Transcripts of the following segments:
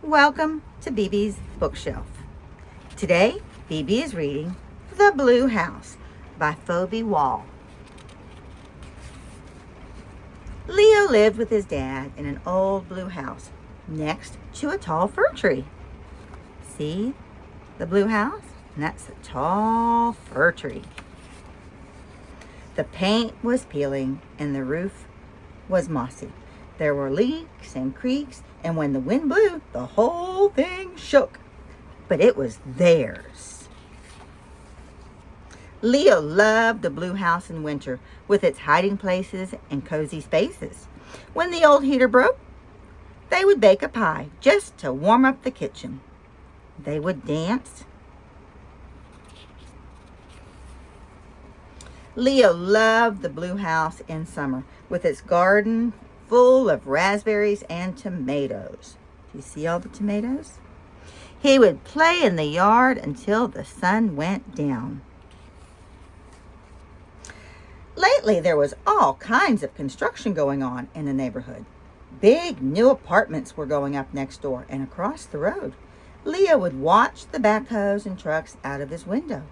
Welcome to BeBe's Bookshelf. Today, BeBe is reading The Blue House by Phoebe Wall. Leo lived with his dad in an old blue house next to a tall fir tree. See the blue house? And that's a tall fir tree. The paint was peeling and the roof was mossy. There were leaks and creaks, and when the wind blew, the whole thing shook. But it was theirs. Leo loved the blue house in winter, with its hiding places and cozy spaces. When the old heater broke, they would bake a pie just to warm up the kitchen. They would dance. Leo loved the blue house in summer, with its garden full of raspberries and tomatoes. Do you see all the tomatoes? He would play in the yard until the sun went down. Lately, there was all kinds of construction going on in the neighborhood. Big new apartments were going up next door and across the road. Leo would watch the backhoes and trucks out of his window.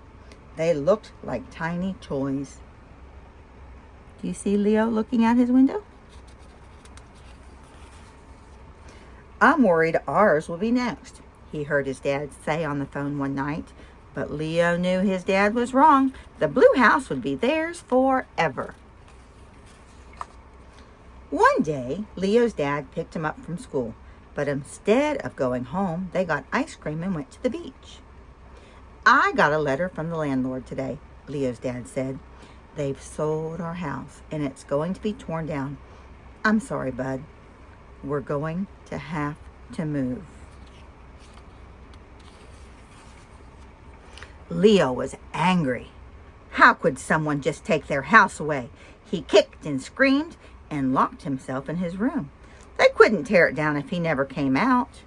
They looked like tiny toys. Do you see Leo looking out his window? "I'm worried ours will be next," he heard his dad say on the phone one night. But Leo knew his dad was wrong. The blue house would be theirs forever. One day, Leo's dad picked him up from school, but instead of going home, they got ice cream and went to the beach. "I got a letter from the landlord today," Leo's dad said. "They've sold our house, and it's going to be torn down. I'm sorry, bud. We're going to have to move." Leo was angry. How could someone just take their house away? He kicked and screamed and locked himself in his room. They couldn't tear it down if he never came out.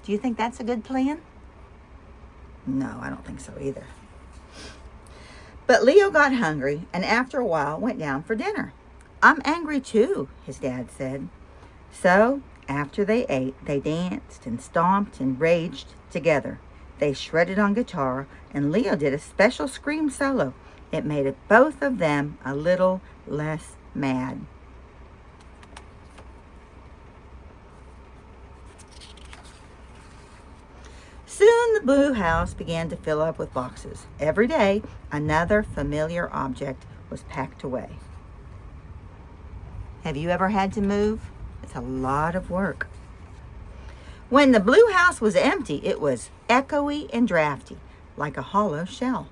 Do you think that's a good plan? No, I don't think so either. But Leo got hungry and after a while went down for dinner. "I'm angry too," his dad said. So after they ate, they danced and stomped and raged together. They shredded on guitar, and Leo did a special scream solo. It made both of them a little less mad. Soon the blue house began to fill up with boxes. Every day, another familiar object was packed away. Have you ever had to move? It's a lot of work. When the blue house was empty, it was echoey and drafty, like a hollow shell.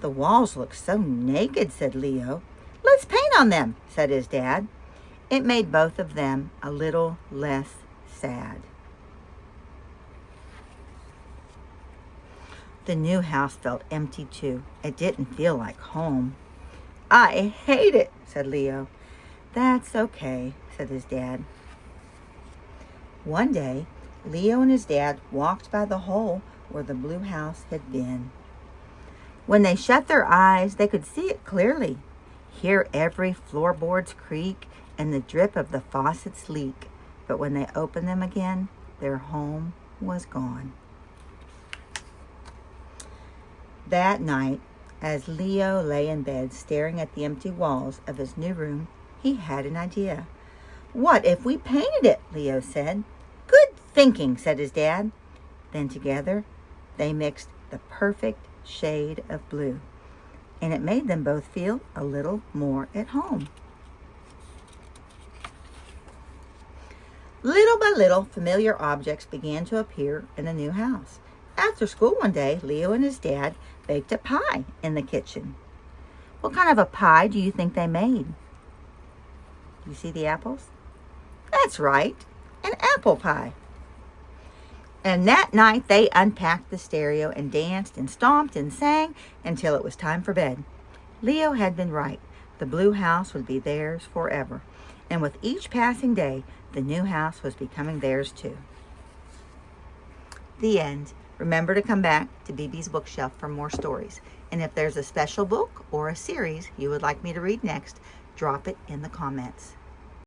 "The walls look so naked," said Leo. "Let's paint on them," said his dad. It made both of them a little less sad. The new house felt empty too. It didn't feel like home. "I hate it," said Leo. "That's okay," said his dad. One day, Leo and his dad walked by the hole where the blue house had been. When they shut their eyes, they could see it clearly, hear every floorboard's creak and the drip of the faucets leak. But when they opened them again, their home was gone. That night, as Leo lay in bed staring at the empty walls of his new room, he had an idea. "What if we painted it?" Leo said. "Good thinking," said his dad. Then together, they mixed the perfect shade of blue, and it made them both feel a little more at home. Little by little, familiar objects began to appear in the new house. After school one day, Leo and his dad baked a pie in the kitchen. What kind of a pie do you think they made? You see the apples? That's right, an apple pie. And that night they unpacked the stereo and danced and stomped and sang until it was time for bed. Leo had been right. The blue house would be theirs forever. And with each passing day, the new house was becoming theirs too. The end. Remember to come back to BeBe's Bookshelf for more stories. And if there's a special book or a series you would like me to read next, drop it in the comments.